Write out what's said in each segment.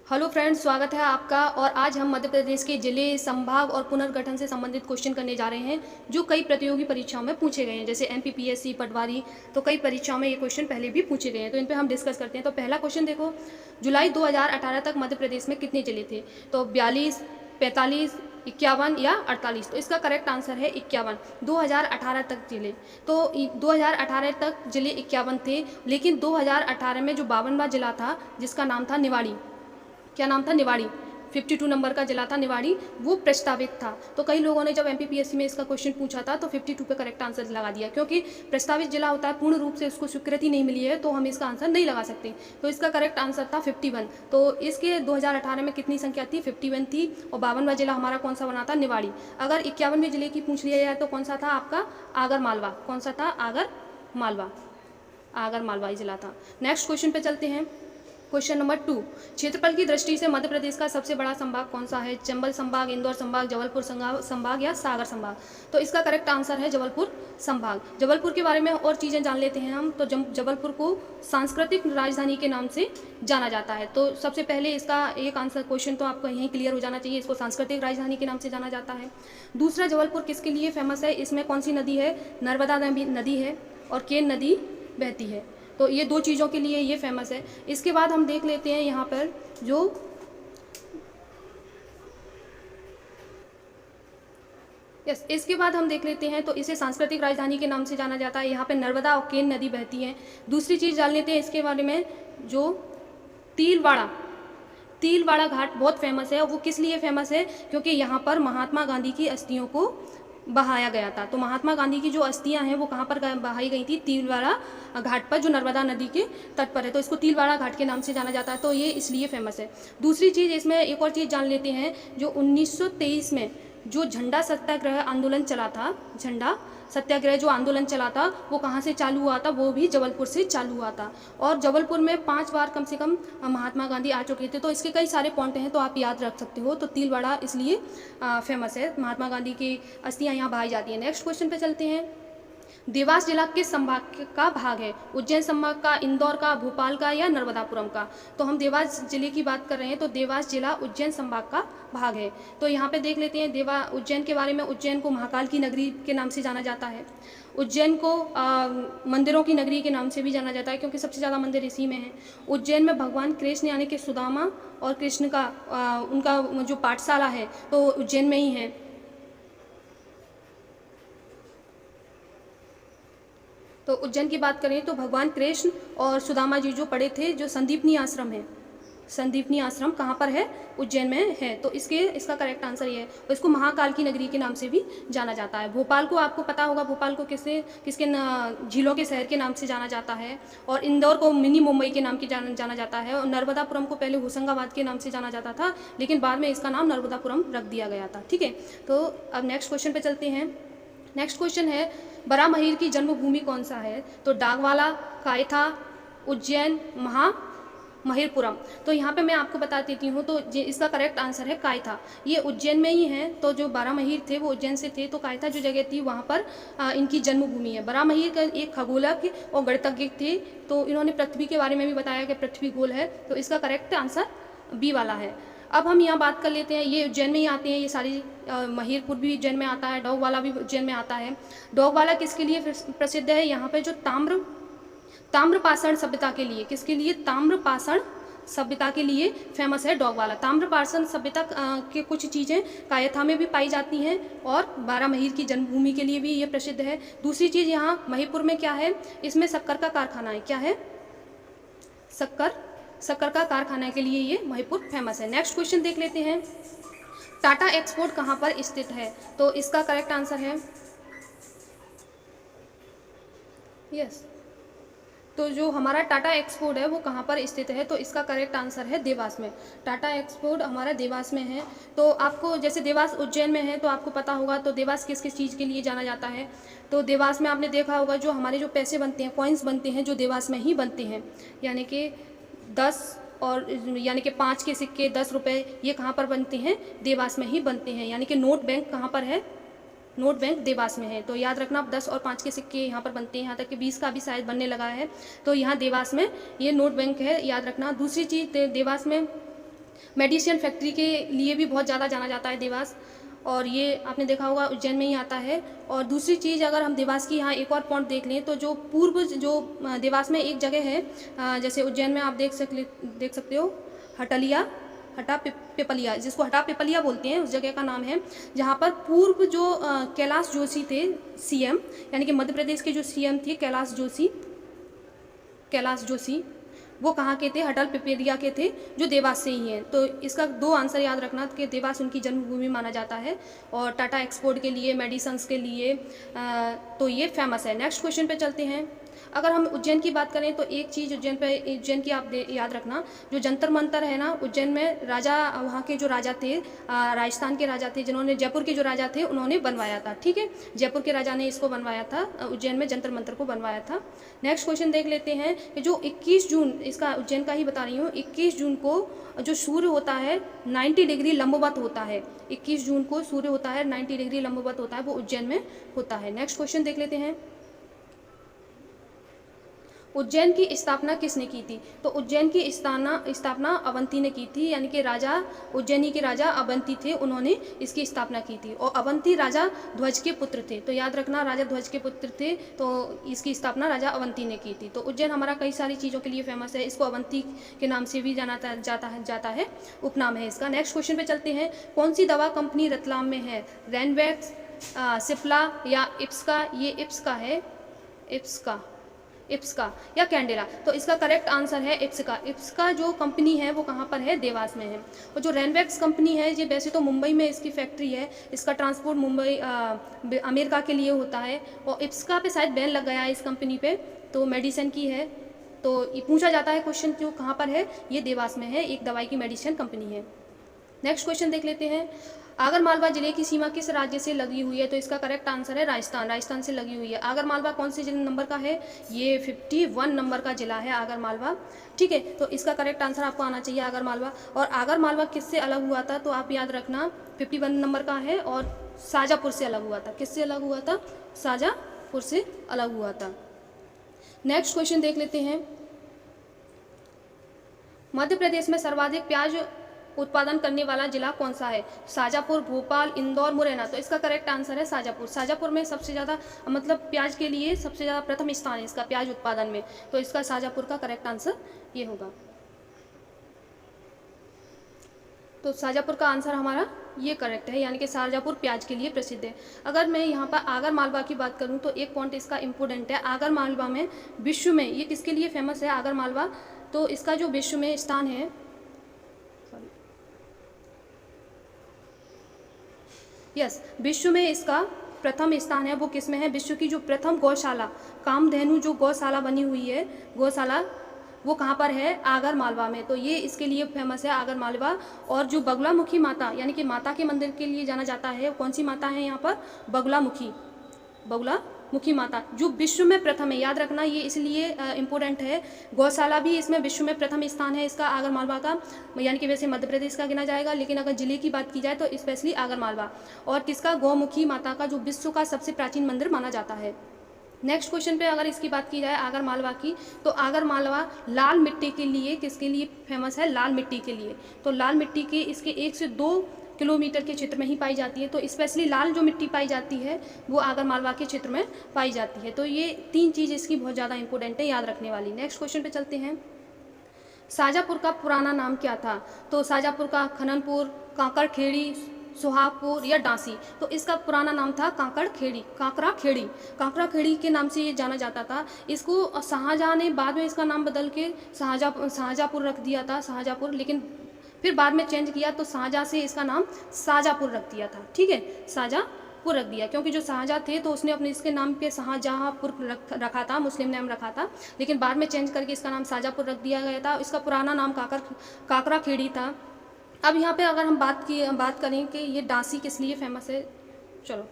Hello friends, स्वागत है आपका। और आज हम मध्य प्रदेश के जिले, संभाग और पुनर्गठन से संबंधित क्वेश्चन करने जा रहे हैं जो कई प्रतियोगी परीक्षाओं में पूछे गए हैं, जैसे एमपीपीएससी, पटवारी। तो कई परीक्षाओं में ये क्वेश्चन पहले भी पूछे गए हैं, तो इन पे हम डिस्कस करते हैं। तो पहला क्वेश्चन देखो, जुलाई 2018 तक मध्य प्रदेश में कितने जिले थे? तो 42, 45, 51 या 48। तो इसका करेक्ट आंसर है 51। 2018 तक जिले, तो 2018 तक जिले 51 थे। लेकिन 2018 में जो 52वां जिला था, जिसका नाम था निवाड़ी, क्या नाम था? निवाड़ी। 52 नंबर का जिला था निवाड़ी, वो प्रस्तावित था। तो कई लोगों ने जब एमपीपीएससी में इसका क्वेश्चन पूछा था तो 52 पे करेक्ट आंसर लगा दिया, क्योंकि प्रस्तावित जिला होता है, पूर्ण रूप से उसको स्वीकृति नहीं मिली है, तो हम इसका आंसर नहीं लगा सकते। तो इसका करेक्ट आंसर था 51। तो इसके 2018 में कितनी संख्या थी? 51 थी। और 52वां जिला हमारा कौन सा बना था? निवाड़ी। अगर 51वें जिले की पूछ लिया जाए तो कौन सा था आपका? आगर मालवा। कौन सा था? आगर मालवा। आगर मालवा जिला था। नेक्स्ट क्वेश्चन पे चलते हैं। क्वेश्चन नंबर 2, क्षेत्रफल की दृष्टि से मध्य प्रदेश का सबसे बड़ा संभाग कौन सा है? चंबल संभाग, इंदौर संभाग, जबलपुर संभाग या सागर संभाग? तो इसका करेक्ट आंसर है जबलपुर संभाग। जबलपुर के बारे में और चीज़ें जान लेते हैं हम। तो जबलपुर को सांस्कृतिक राजधानी के नाम से जाना जाता है। तो सबसे पहले इसका एक आंसर क्वेश्चन तो आपको यहीं क्लियर हो जाना चाहिए, इसको सांस्कृतिक राजधानी के नाम से जाना जाता है। दूसरा, जबलपुर किसके लिए फेमस है? इसमें कौन सी नदी है? नर्मदा नदी है और केन नदी बहती है। तो ये दो चीज़ों के लिए ये फेमस है। इसके बाद हम देख लेते हैं यहाँ पर जो इसके बाद हम देख लेते हैं, तो इसे सांस्कृतिक राजधानी के नाम से जाना जाता है। यहाँ पे नर्मदा और केन नदी बहती हैं। दूसरी चीज़ जान लेते हैं इसके बारे में, जो तिलवाड़ा तिलवाड़ा घाट बहुत फेमस है। और वो किस लिए फेमस है? क्योंकि यहाँ पर महात्मा गांधी की अस्थियों को बहाया गया था। तो महात्मा गांधी की जो अस्थियां हैं वो कहाँ पर बहाई गई थी? तिलवाड़ा घाट पर, जो नर्मदा नदी के तट पर है। तो इसको तिलवाड़ा घाट के नाम से जाना जाता है, तो ये इसलिए फेमस है। दूसरी चीज़ इसमें एक और चीज़ जान लेते हैं, जो 1923 में जो झंडा सत्याग्रह आंदोलन चला था, झंडा सत्याग्रह जो आंदोलन चला था, वो कहाँ से चालू हुआ था? वो भी जबलपुर से चालू हुआ था। और जबलपुर में 5 बार कम से कम महात्मा गांधी आ चुके थे। तो इसके कई सारे पॉइंट हैं, तो आप याद रख सकते हो। तो तिलवाड़ा इसलिए फेमस है, महात्मा गांधी की अस्थियां यहाँ बहाई जाती हैं। नेक्स्ट क्वेश्चन पे चलते हैं। देवास जिला किस संभाग का भाग है? उज्जैन संभाग का, इंदौर का, भोपाल का या नर्मदापुरम का? तो हम देवास जिले की बात कर रहे हैं, तो देवास जिला उज्जैन संभाग का भाग है। तो यहाँ पे देख लेते हैं उज्जैन के बारे में। उज्जैन को महाकाल की नगरी के नाम से जाना जाता है। उज्जैन को मंदिरों की नगरी के नाम से भी जाना जाता है, क्योंकि सबसे ज़्यादा मंदिर इसी में हैं। उज्जैन में भगवान कृष्ण यानी कि सुदामा और कृष्ण का उनका जो पाठशाला है, तो उज्जैन में ही है। तो उज्जैन की बात करें तो भगवान कृष्ण और सुदामा जी जो पढ़े थे, जो संदीपनी आश्रम है, संदीपनी आश्रम कहाँ पर है? उज्जैन में है। तो इसका करेक्ट आंसर ये है। और इसको महाकाल की नगरी के नाम से भी जाना जाता है। भोपाल को आपको पता होगा, भोपाल को किसके झीलों के शहर के नाम से जाना जाता है। और इंदौर को मिनी मुंबई के नाम की जाना जाता है। और नर्मदापुरम को पहले होशंगाबाद के नाम से जाना जाता था, लेकिन बाद में इसका नाम नर्मदापुरम रख दिया गया था। ठीक है, तो अब नेक्स्ट क्वेश्चन पे चलते हैं। नेक्स्ट क्वेश्चन है, बरामहीर की जन्मभूमि कौन सा है? तो डागवाला, कायथा, उज्जैन, महिरपुरम। तो यहाँ पे मैं आपको बता देती हूँ, तो इसका करेक्ट आंसर है कायथा। ये उज्जैन में ही है। तो जो बारामहीर थे वो उज्जैन से थे, तो कायथा जो जगह थी वहाँ पर इनकी जन्मभूमि है। बारामहीर का एक खगोलक और गणितज्ञ थे, तो इन्होंने पृथ्वी के बारे में भी बताया कि पृथ्वी गोल है। तो इसका करेक्ट आंसर बी वाला है। अब हम यहाँ बात कर लेते हैं, ये उज्जैन में ही आते हैं ये सारी। महिरपुर भी उज्जैन में आता है, डोगवाला भी उज्जैन में आता है। डोगवाला किसके लिए प्रसिद्ध है? यहाँ पे जो ताम्रपाषाण सभ्यता के लिए, किसके लिए? ताम्रपाषाण सभ्यता के लिए फेमस है डोगवाला। ताम्रपाषाण सभ्यता के कुछ चीज़ें कायथा में भी पाई जाती हैं, और बारामहीर की जन्मभूमि के लिए भी ये प्रसिद्ध है। दूसरी चीज़, यहाँ महिपुर में क्या है? इसमें शक्कर का कारखाना है। क्या है? शक्कर का कारखाना के लिए ये महिपुर फेमस है। नेक्स्ट क्वेश्चन देख लेते हैं। टाटा एक्सपोर्ट कहाँ पर स्थित है? तो इसका करेक्ट आंसर है यस। तो जो हमारा टाटा एक्सपोर्ट है वो कहाँ पर स्थित है? तो इसका करेक्ट आंसर है देवास में। टाटा एक्सपोर्ट हमारा देवास में है। तो आपको जैसे देवास उज्जैन में है, तो आपको पता होगा तो देवास किस किस चीज़ के लिए जाना जाता है? तो देवास में आपने देखा होगा जो हमारे जो पैसे बनते हैं, कॉइन्स बनते हैं, जो देवास में ही बनते हैं। यानी कि 10 और यानी कि 5 के सिक्के, 10 रुपये, ये कहाँ पर बनते हैं? देवास में ही बनते हैं। यानी कि नोट बैंक कहाँ पर है? नोट बैंक देवास में है। तो याद रखना, 10 और 5 के सिक्के यहाँ पर बनते हैं, यहाँ तक कि 20 का भी शायद बनने लगा है। तो यहाँ देवास में ये नोट बैंक है, याद रखना। दूसरी चीज़, देवास में मेडिसिन फैक्ट्री के लिए भी बहुत ज़्यादा जाना जाता है देवास, और ये आपने देखा होगा उज्जैन में ही आता है। और दूसरी चीज़, अगर हम देवास की यहाँ एक और पॉइंट देख लें तो जो पूर्व जो देवास में एक जगह है, जैसे उज्जैन में आप देख सकते हो हटलिया, हटा पिपलिया, जिसको हटा पिपलिया बोलते हैं, उस जगह का नाम है, जहाँ पर पूर्व जो कैलाश जोशी थे सीएम, यानी कि मध्य प्रदेश के जो सीएम थे कैलाश जोशी, वो कहाँ के थे? हटल पिपलिया के थे, जो देवास से ही हैं। तो इसका 2 आंसर याद रखना कि देवास उनकी जन्मभूमि माना जाता है, और टाटा एक्सपोर्ट के लिए, मेडिसन्स के लिए तो ये फेमस है। नेक्स्ट क्वेश्चन पे चलते हैं। अगर हम उज्जैन की बात करें तो एक चीज़ उज्जैन की आप याद रखना, जो जंतर मंतर है ना उज्जैन में, राजा वहाँ के जो राजा थे, राजस्थान के राजा थे, जिन्होंने जयपुर के जो राजा थे उन्होंने बनवाया था, ठीक है, जयपुर के राजा ने इसको बनवाया था, उज्जैन में जंतर मंतर को बनवाया था। नेक्स्ट क्वेश्चन देख लेते हैं कि जो 21 जून, इसका उज्जैन का ही बता रही हूँ, 21 जून को जो सूर्य होता है 90 डिग्री लंबवत होता है, 21 जून को सूर्य होता है 90 डिग्री लंबवत होता है, वो उज्जैन में होता है। नेक्स्ट क्वेश्चन देख लेते हैं। उज्जैन की स्थापना किसने की थी? तो उज्जैन की स्थापना अवंती ने की थी, यानी कि राजा, उज्जैनी के राजा अवंती थे, उन्होंने इसकी स्थापना की थी, और अवंती राजा ध्वज के पुत्र थे। तो याद रखना, राजा ध्वज के पुत्र थे, तो इसकी स्थापना राजा अवंती ने की थी। तो उज्जैन हमारा कई सारी चीज़ों के लिए फेमस है, इसको अवंती के नाम से भी जाना जाता है, उपनाम है इसका। नेक्स्ट क्वेश्चन पे चलते हैं। कौन सी दवा कंपनी रतलाम में है? रैनवैक्स, सिप्ला या इप्सका? ये इप्सका है, इप्सका या कैंडेला। तो इसका करेक्ट आंसर है इप्सका। इप्सका जो कंपनी है वो कहाँ पर है? देवास में है। और जो रैनवैक्स कंपनी है, ये वैसे तो मुंबई में इसकी फैक्ट्री है, इसका ट्रांसपोर्ट मुंबई अमेरिका के लिए होता है, और इप्सका पे शायद बैन लग गया है इस कंपनी पे, तो मेडिसिन की है। तो ये पूछा जाता है क्वेश्चन, जो कहाँ पर है, ये देवास में है, एक दवाई की मेडिसिन कंपनी है। नेक्स्ट क्वेश्चन देख लेते हैं। आगर मालवा जिले की सीमा किस राज्य से लगी हुई है? तो इसका करेक्ट आंसर है राजस्थान से लगी हुई है। आगर मालवा कौन से जिले नंबर का है? ये 51 नंबर का जिला है आगर मालवा, ठीक है। तो इसका करेक्ट आंसर आपको आना चाहिए आगर मालवा। और आगर मालवा किससे अलग हुआ था? तो आप याद रखना 51 नंबर का है, और शाजापुर से अलग हुआ था। किससे अलग हुआ था? शाजापुर से अलग हुआ था। नेक्स्ट क्वेश्चन देख लेते हैं। मध्य प्रदेश में सर्वाधिक प्याज उत्पादन करने वाला जिला कौन सा है? शाजापुर, भोपाल, इंदौर, मुरैना। तो इसका करेक्ट आंसर है शाजापुर। शाजापुर में सबसे ज़्यादा, मतलब प्याज के लिए सबसे ज़्यादा प्रथम स्थान है इसका प्याज उत्पादन में, तो इसका शाजापुर का करेक्ट आंसर ये होगा। तो शाजापुर का आंसर हमारा ये करेक्ट है, यानी कि शाजापुर प्याज के लिए प्रसिद्ध है। अगर मैं यहाँ पर आगर मालवा की बात करूँ तो एक पॉइंट इसका इम्पोर्टेंट है। आगर मालवा में विश्व में ये किसके लिए फेमस है आगर मालवा? तो इसका जो विश्व में स्थान है, विश्व में इसका प्रथम स्थान है, वो किस में है? विश्व की जो प्रथम गौशाला, कामधेनु जो गौशाला बनी हुई है, गौशाला, वो कहाँ पर है? आगर मालवा में। तो ये इसके लिए फेमस है आगर मालवा। और जो बगुलामुखी माता, यानी कि माता के मंदिर के लिए जाना जाता है, कौन सी माता है यहाँ पर? बगुलामुखी माता, जो विश्व में प्रथम है। याद रखना, ये इसलिए इम्पोर्टेंट है, गौशाला भी इसमें विश्व में प्रथम स्थान है इसका आगर मालवा का, यानी कि वैसे मध्य प्रदेश का गिना जाएगा, लेकिन अगर जिले की बात की जाए तो स्पेशली आगर मालवा। और किसका? गौमुखी माता का, जो विश्व का सबसे प्राचीन मंदिर माना जाता है। नेक्स्ट क्वेश्चन पे अगर इसकी बात की जाए आगर मालवा की, तो आगर मालवा लाल मिट्टी के लिए, किसके लिए फेमस है? लाल मिट्टी के लिए। तो लाल मिट्टी के इसके 1 से 2 किलोमीटर के क्षेत्र में ही पाई जाती है। तो स्पेशली लाल जो मिट्टी पाई जाती है वो आगर मालवा के क्षेत्र में पाई जाती है। तो ये 3 चीज़ इसकी बहुत ज़्यादा इंपॉर्टेंट है, याद रखने वाली। नेक्स्ट क्वेश्चन पे चलते हैं। शाजापुर का पुराना नाम क्या था? तो शाजापुर का खननपुर, कांकड़खेड़ी, सुहागपुर या डांसी। तो इसका पुराना नाम था कांकराखेड़ी के नाम से ये जाना जाता था। इसको शाहजहाँ ने बाद में इसका नाम बदल के शाहजहाँपुर रख दिया था, शाहजहाँपुर, लेकिन फिर बाद में चेंज किया तो शाहजहाँ से इसका नाम शाजापुर रख दिया था, ठीक है, शाहजहाँपुर रख दिया, क्योंकि जो शाहजहाँ थे तो उसने अपने इसके नाम पे शाहजहाँपुर रखा था, मुस्लिम नाम रखा था, लेकिन बाद में चेंज करके इसका नाम शाजापुर रख दिया गया था। इसका पुराना नाम काकराखेड़ी था। अब यहाँ पे अगर हम बात करें कि ये डांसी किस लिए फेमस है, चलो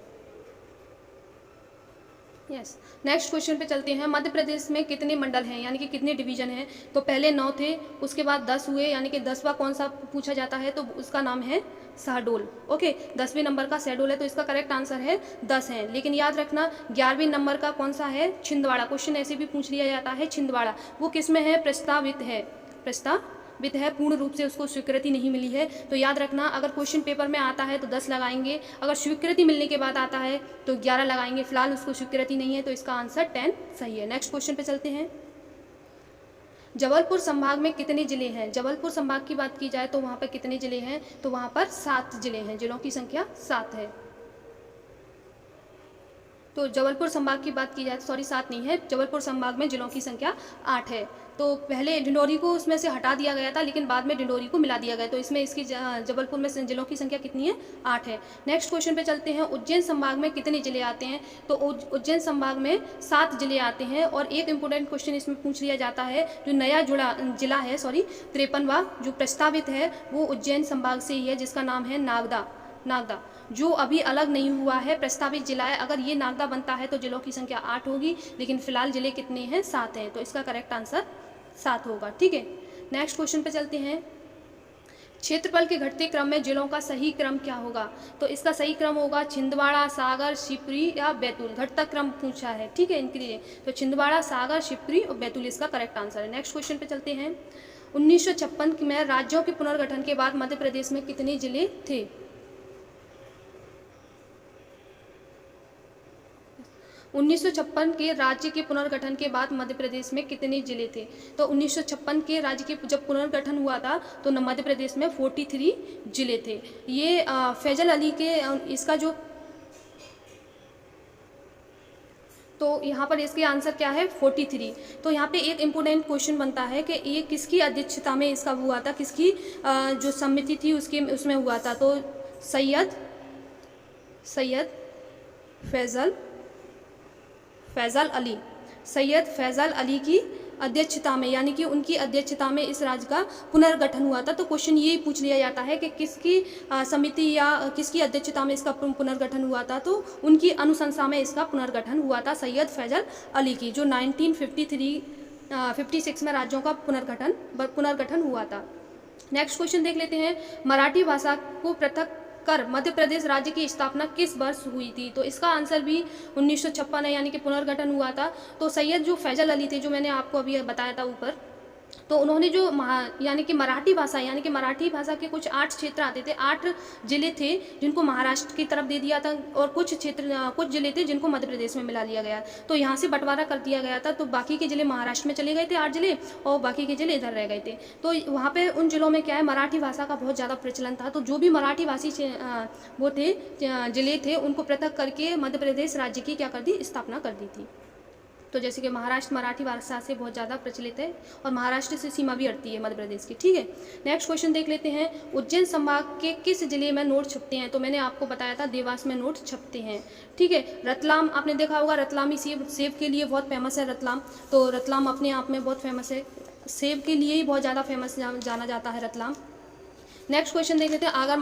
नेक्स्ट क्वेश्चन पे चलते हैं। मध्य प्रदेश में कितने मंडल हैं, यानी कि कितने डिवीजन हैं? तो पहले 9 थे, उसके बाद 10 हुए, यानी कि 10वां कौन सा पूछा जाता है तो उसका नाम है शहडोल। ओके, 10वें नंबर का शहडोल है, तो इसका करेक्ट आंसर है 10 है। लेकिन याद रखना 11वें नंबर का कौन सा है? छिंदवाड़ा। क्वेश्चन ऐसे भी पूछ लिया जाता है, छिंदवाड़ा वो किस में है? प्रस्तावित विद है, पूर्ण रूप से उसको स्वीकृति नहीं मिली है। तो याद रखना, अगर क्वेश्चन पेपर में आता है तो 10 लगाएंगे, अगर स्वीकृति मिलने के बाद आता है तो 11 लगाएंगे। फिलहाल उसको स्वीकृति नहीं है, तो इसका आंसर 10 सही है। नेक्स्ट क्वेश्चन पे चलते हैं। जबलपुर संभाग में कितने जिले हैं? जबलपुर संभाग की बात की जाए तो वहाँ पर कितने जिले हैं? तो वहाँ पर 7 जिले हैं, जिलों की संख्या 7 है। तो जबलपुर संभाग की बात की जाए तो 7 नहीं है, जबलपुर संभाग में जिलों की संख्या 8 है। तो पहले डिंडोरी को उसमें से हटा दिया गया था, लेकिन बाद में डिंडोरी को मिला दिया गया, तो इसमें इसकी जबलपुर में जिलों की संख्या कितनी है? 8 है। नेक्स्ट क्वेश्चन पे चलते हैं। उज्जैन संभाग में कितने जिले आते हैं? तो उज्जैन संभाग में 7 जिले आते हैं। और एक इंपॉर्टेंट क्वेश्चन इसमें पूछ लिया जाता है, जो नया जुड़ा जिला है 53वां जो प्रस्तावित है वो उज्जैन संभाग से ही है, जिसका नाम है नागदा, जो अभी अलग नहीं हुआ है, प्रस्तावित जिला है। अगर ये नागदा बनता है तो जिलों की संख्या 8 होगी, लेकिन फिलहाल जिले कितने हैं? 7 हैं, तो इसका करेक्ट आंसर 7 होगा। ठीक है, नेक्स्ट क्वेश्चन पे चलते हैं। क्षेत्रफल के घटते क्रम में जिलों का सही क्रम क्या होगा? तो इसका सही क्रम होगा छिंदवाड़ा, सागर, शिवपुरी या बैतूल। घटता क्रम पूछा है, ठीक है, इनके लिए तो छिंदवाड़ा, सागर, शिवपुरी और बैतूल इसका करेक्ट आंसर है। नेक्स्ट क्वेश्चन पे चलते हैं। 1956 में राज्यों के पुनर्गठन के बाद मध्य प्रदेश में कितने जिले थे? 1956 के राज्य के पुनर्गठन के बाद मध्य प्रदेश में कितने जिले थे? तो 1956 के राज्य के जब पुनर्गठन हुआ था तो मध्य प्रदेश में 43 जिले थे। ये फैजल अली के इसका जो, तो यहाँ पर इसके आंसर क्या है? 43। तो यहाँ पे एक इम्पोर्टेंट क्वेश्चन बनता है कि ये किसकी अध्यक्षता में इसका हुआ था, किसकी जो समिति थी उसमें हुआ था? तो सैयद सैयद फैज़ल अली की अध्यक्षता में, यानी कि उनकी अध्यक्षता में इस राज्य का पुनर्गठन हुआ था। तो क्वेश्चन ये पूछ लिया जाता है कि किसकी समिति या किसकी अध्यक्षता में इसका पुनर्गठन हुआ था? तो उनकी अनुशंसा में इसका पुनर्गठन हुआ था, सैयद फैज़ल अली की, जो 1956 में राज्यों का पुनर्गठन हुआ था। नेक्स्ट क्वेश्चन देख लेते हैं। मराठी भाषा को पृथक कर मध्य प्रदेश राज्य की स्थापना किस वर्ष हुई थी? तो इसका आंसर भी 1956 है, यानी कि पुनर्गठन हुआ था। तो सैयद जो फैजल अली थे, जो मैंने आपको अभी बताया था ऊपर, तो उन्होंने जो यानी कि मराठी भाषा के कुछ 8 क्षेत्र आते थे, 8 जिले थे जिनको महाराष्ट्र की तरफ दे दिया था, और कुछ जिले थे जिनको मध्य प्रदेश में मिला लिया गया। तो यहाँ से बंटवारा कर दिया गया था, तो बाकी के जिले महाराष्ट्र में चले गए थे 8 जिले, और बाकी के जिले इधर रह गए थे। तो वहाँ पे उन जिलों में क्या है, मराठी भाषा का बहुत ज़्यादा प्रचलन था। तो जो भी मराठी भाषी वो थे जिले थे, उनको पृथक करके मध्य प्रदेश राज्य की क्या कर दी? स्थापना कर दी थी। तो जैसे कि महाराष्ट्र मराठी भाषा से बहुत ज़्यादा प्रचलित है, और महाराष्ट्र से सीमा भी अड़ती है मध्य प्रदेश की। ठीक है, नेक्स्ट क्वेश्चन देख लेते हैं। उज्जैन संभाग के किस जिले में नोट छपते हैं? तो मैंने आपको बताया था देवास में नोट छपते हैं। ठीक है, रतलाम आपने देखा होगा, रतलामी सेब के लिए बहुत फेमस है रतलाम। तो रतलाम अपने आप में बहुत फेमस है, सेब के लिए ही बहुत ज़्यादा फेमस जाना जाता है रतलाम। नेक्स्ट क्वेश्चन देख लेते हैं। आगर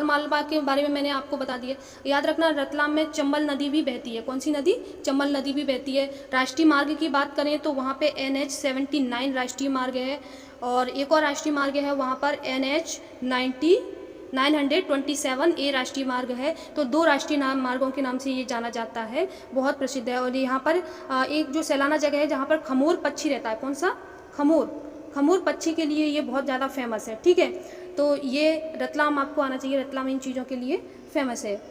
मालवा के बारे में मैंने आपको बता दिया, याद रखना। रतलाम में चंबल नदी भी बहती है। कौन सी नदी? चंबल नदी भी बहती है। राष्ट्रीय मार्ग की बात करें तो वहाँ पे NH 79 राष्ट्रीय मार्ग है, और एक और राष्ट्रीय मार्ग है वहाँ पर NH 927A राष्ट्रीय मार्ग है। तो 2 राष्ट्रीय मार्गों के नाम से ये जाना जाता है, बहुत प्रसिद्ध है। और यहाँ पर एक जो सैलाना जगह है जहाँ पर खमोर पक्षी रहता है। कौन सा? खमोर पक्षी के लिए ये बहुत ज़्यादा फेमस है। ठीक है, तो ये रतलाम आपको आना चाहिए, रतलाम इन चीज़ों के लिए फेमस है।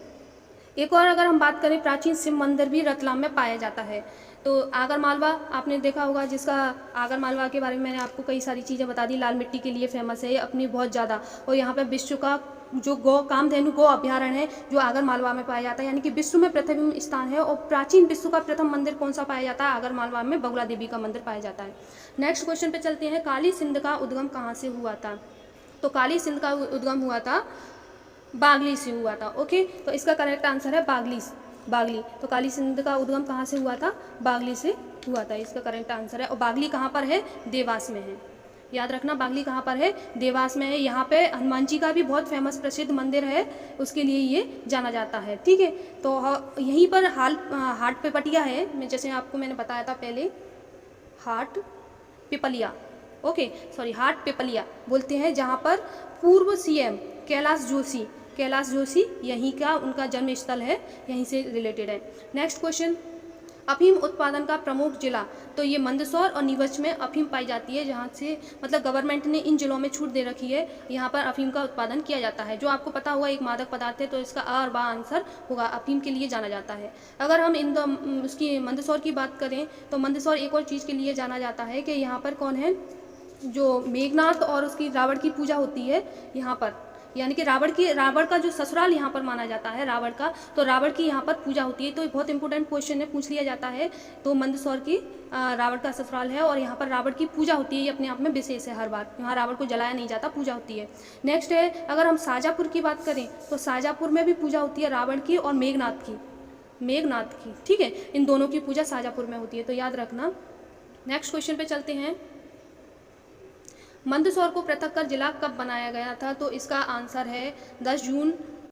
एक और अगर हम बात करें, प्राचीन शिव मंदिर भी रतलाम में पाया जाता है। तो आगर मालवा आपने देखा होगा, जिसका आगर मालवा के बारे में मैंने आपको कई सारी चीज़ें बता दी। लाल मिट्टी के लिए फेमस है अपनी बहुत ज़्यादा, और यहाँ पर विश्व का जो कामधेनु गौ अभ्यारण्य है जो आगर मालवा में पाया जाता है, यानी कि विश्व में प्रथम स्थान है। और प्राचीन विश्व का प्रथम मंदिर कौन सा पाया जाता है? आगर मालवा में बगुला देवी का मंदिर पाया जाता है। नेक्स्ट क्वेश्चन पे चलते हैं। काली सिंध का उद्गम कहाँ से हुआ था? तो काली सिंध का उद्गम हुआ था बागली से हुआ था। ओके, तो इसका करेक्ट आंसर है बागली। तो काली सिंध का उद्गम कहाँ से हुआ था? बागली से हुआ था, इसका करेक्ट आंसर है। और बागली कहाँ पर है? देवास में है। याद रखना, बागली कहाँ पर है? देवास में है। यहाँ पे हनुमान जी का भी बहुत फेमस प्रसिद्ध मंदिर है, उसके लिए ये जाना जाता है। ठीक है, तो यहीं पर हाट पिपलिया है, जैसे आपको मैंने बताया था पहले, हाट पिपलिया बोलते हैं, जहाँ पर पूर्व CM कैलाश जोशी यहीं का उनका जन्म स्थल है, यहीं से रिलेटेड है। नेक्स्ट क्वेश्चन, अफीम उत्पादन का प्रमुख जिला, तो ये मंदसौर और नीमच में अफीम पाई जाती है, जहाँ से मतलब गवर्नमेंट ने इन जिलों में छूट दे रखी है, यहाँ पर अफीम का उत्पादन किया जाता है। जो आपको पता होगा एक मादक पदार्थ है, तो इसका अ और बा आंसर होगा, अफीम के लिए जाना जाता है। अगर हम उसकी मंदसौर की बात करें तो मंदसौर एक और चीज़ के लिए जाना जाता है कि यहाँ पर कौन है, जो मेघनाथ और उसकी रावण की पूजा होती है यहाँ पर, यानी कि रावण का जो ससुराल यहाँ पर माना जाता है रावण का, तो रावण की यहाँ पर पूजा होती है। तो ये बहुत इंपॉर्टेंट क्वेश्चन है, पूछ लिया जाता है। तो मंदसौर की रावण का ससुराल है और यहाँ पर रावण की पूजा होती है, ये अपने आप में विशेष है। हर बार यहाँ रावण को जलाया नहीं जाता, पूजा होती है। नेक्स्ट है, अगर हम शाजापुर की बात करें तो शाजापुर में भी पूजा होती है रावण की और मेघनाथ की, ठीक है, इन दोनों की पूजा शाजापुर में होती है, तो याद रखना। नेक्स्ट क्वेश्चन पे चलते हैं। मंदसौर को पृथक कर जिला कब बनाया गया था, तो इसका आंसर है 10 जून